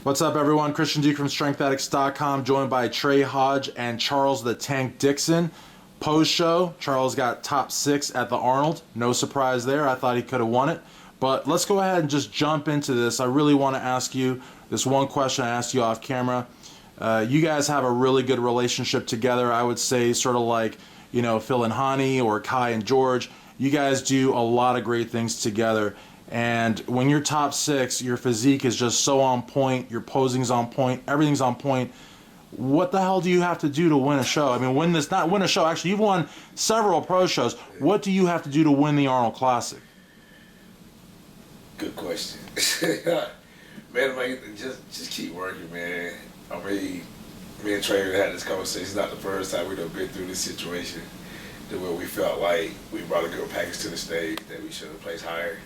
What's up, everyone? Christian Duke from StrengthAddicts.com, joined by Trey Hodge and Charles the Tank Dixon. Post-show, Charles got top 6 at the Arnold. No surprise there. I thought he could have won it. But let's go ahead and just jump into this. I really want to ask you this one question I asked you off camera. You guys have a really good relationship together. I would say sort of like, you know, Phil and Hani or Kai and George. You guys do a lot of great things together. And when you're top 6, your physique is just so on point, your posing's on point, everything's on point. What the hell do you have to do to win a show? I mean, not win a show, actually, you've won several pro shows. What do you have to do to win the Arnold Classic? Good question. man, just keep working, man. I mean, me and Trey had this conversation. It's not the first time we've been through this situation to where we felt like we brought a good package to the stage that we should have placed higher.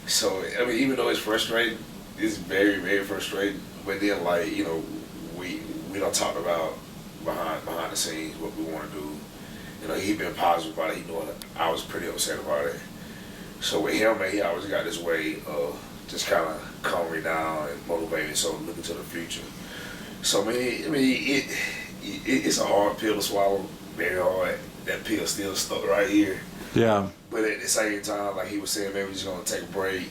So, I mean, even though it's frustrating, it's very, very frustrating. But then, like, you know, we don't talk about behind the scenes what we want to do. You know, he been positive about it. He knew I was pretty upset about it. So with him, man, he always got this way of just kind of calm me down and motivate me. So looking to the future. So it's a hard pill to swallow, very hard. That pill still stuck right here. Yeah. But at the same time, like he was saying, man, we're just gonna take a break.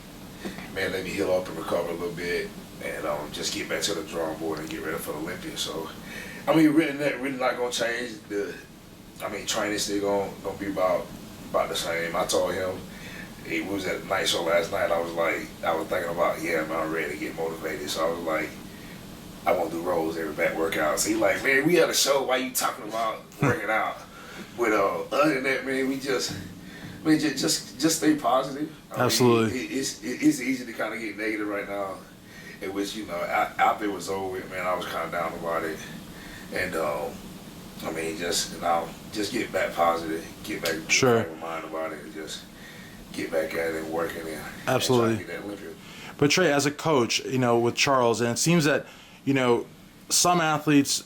Man, let me heal up and recover a little bit, and just get back to the drawing board and get ready for the Olympics. So, I mean, really not gonna change. Training still gonna be about the same. I told him it was at the night show last night. I was thinking about, yeah, man, I'm ready to get motivated. So I was like, I want to do rolls every back workout. So he like, man, we had a show. Why you talking about working out? But other than that, man, just stay positive. Absolutely. It's easy to kind of get negative right now. It was, you know, after it was over with, man, I was kind of down about it. And, just get back positive, get back to the mind about it, and just get back at it and working in. Absolutely. And try to get that Olympic. But Trey, as a coach, you know, with Charles, and it seems that, you know, some athletes,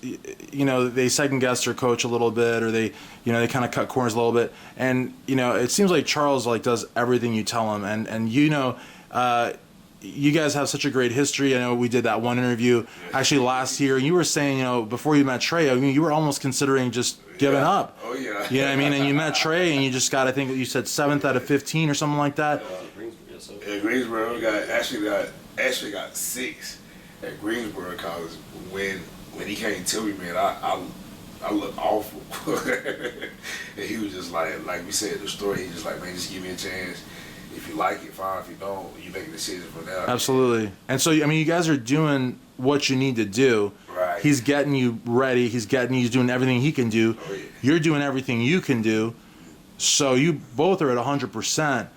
you know, they second guess their coach a little bit, or they kind of cut corners a little bit, and you know, it seems like Charles does everything you tell him, and you know, you guys have such a great history. I know we did that one interview actually last year, and you were saying, you know, before you met Trey, I mean, you were almost considering just giving up. Oh yeah. You know what I mean? And you met Trey, and you just got, I think you said 7th out of 15 or something like that. Yeah, Greensboro actually got 6 at Greensboro because when he came to me, man, I looked awful. And he was just like we said, the story, he just like, man, just give me a chance. If you like it, fine. If you don't, you make a decision from there. Absolutely. And so, I mean, you guys are doing what you need to do. Right. He's getting you ready. He's doing everything he can do. Oh, yeah. You're doing everything you can do. So you both are at 100%.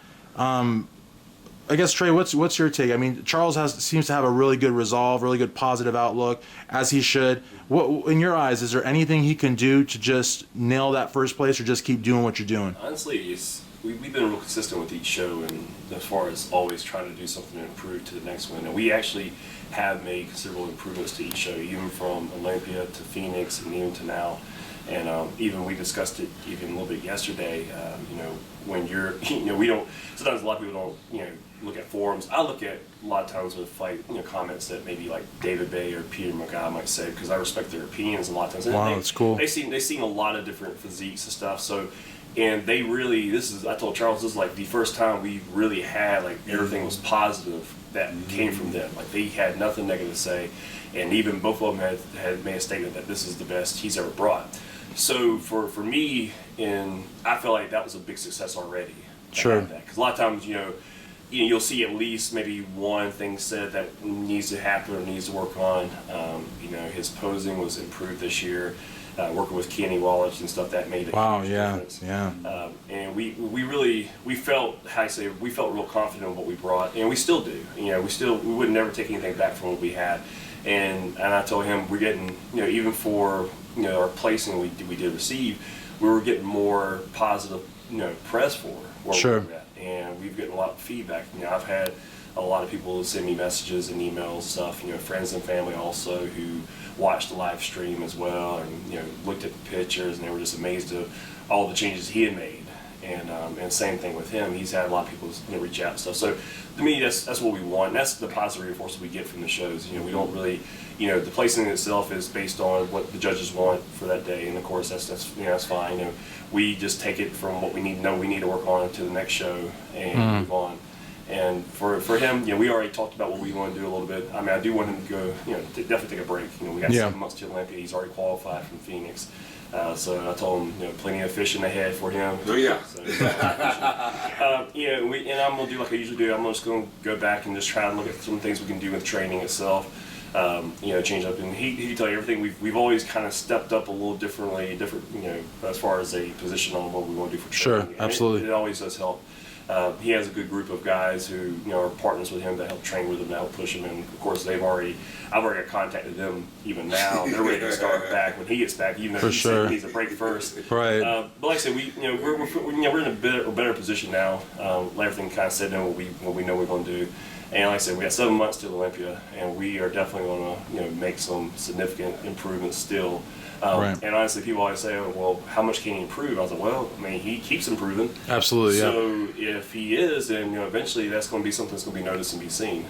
I guess, Trey, what's your take? I mean, Charles seems to have a really good resolve, really good positive outlook, as he should. What, in your eyes, is there anything he can do to just nail that first place, or just keep doing what you're doing? Honestly, we've been real consistent with each show, and as far as always trying to do something to improve to the next one. And we actually have made considerable improvements to each show, even from Olympia to Phoenix and even to now. And even we discussed it even a little bit yesterday. You know, when you're, you know, we don't. Sometimes a lot of people don't, you know, look at forums. I look at a lot of times with comments that maybe like David Bay or Peter McGow might say, because I respect their opinions a lot of times. Wow, that's cool. They've seen a lot of different physiques and stuff. So, and they really, I told Charles, this is like the first time we really had like everything was positive that came from them. Like they had nothing negative to say, and even both of them had made a statement that this is the best he's ever brought. So for me, and I feel like that was a big success already. Sure. Because a lot of times, you'll see at least maybe one thing said that needs to happen or needs to work on. His posing was improved this year. Working with Kenny Wallace and stuff, that made a huge difference. Yeah. And we felt real confident in what we brought, and we still do. We would never take anything back from what we had. And I told him we're getting, even for our placing we did receive, we were getting more positive press for where we were at, and we've gotten a lot of feedback. I've had a lot of people send me messages and emails and stuff, friends and family also, who watched the live stream as well, and looked at the pictures, and they were just amazed at all the changes he had made. And same thing with him. He's had a lot of people reach out and stuff. So to me, that's what we want. And that's the positive reinforcement we get from the shows. We don't really, the placing itself is based on what the judges want for that day, and of course that's fine. We just take it from what we need to work on to the next show and move on. And for him, we already talked about what we want to do a little bit. I mean, I do want him to go, definitely take a break. We got 7 months to Olympia. He's already qualified from Phoenix. So I told him, plenty of fishing ahead for him. Oh, yeah. So, and I'm going to do like I usually do. I'm just going to go back and just try to look at some things we can do with training itself. Change up. And he can tell you everything. We've always kind of stepped up a little different, as far as a position on what we want to do for training. Sure, absolutely. It always does help. He has a good group of guys who are partners with him to help train with him, to help push him, and of course I've already contacted them even now. They're ready to start back when he gets back, even though he said he needs a break first. Right. But like I said, we're in a better position now. Everything kind of set in what we know we're going to do. And like I said, we got 7 months to Olympia, and we are definitely going to make some significant improvements still. Right. And honestly, people always say, "Oh, well, how much can he improve?" I was like, "Well, I mean, he keeps improving." Absolutely. So if he is, then eventually that's going to be something that's going to be noticed and be seen.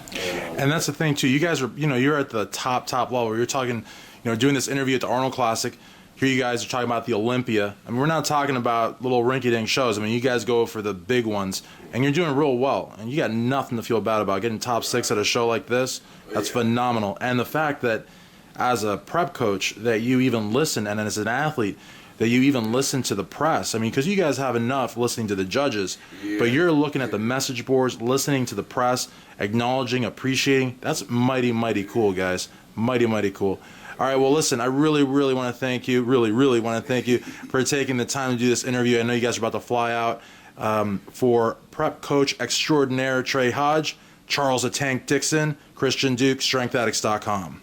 And that's the thing too. You guys are, you're at the top level. You're talking, doing this interview at the Arnold Classic. Here you guys are talking about the Olympia. I mean, we're not talking about little rinky-dink shows. I mean, you guys go for the big ones, and you're doing real well. And you got nothing to feel bad about. Getting top 6 at a show like this, that's phenomenal. And the fact that as a prep coach that you even listen, and as an athlete that you even listen to the press. I mean, because you guys have enough listening to the judges, but you're looking at the message boards, listening to the press, acknowledging, appreciating. That's mighty, mighty cool, guys. Mighty, mighty cool. All right, well, listen, I really, really want to thank you, really want to thank you for taking the time to do this interview. I know you guys are about to fly out. For prep coach extraordinaire Trey Hodge, Charles the Tank Dixon, Christian Duke, StrengthAddicts.com.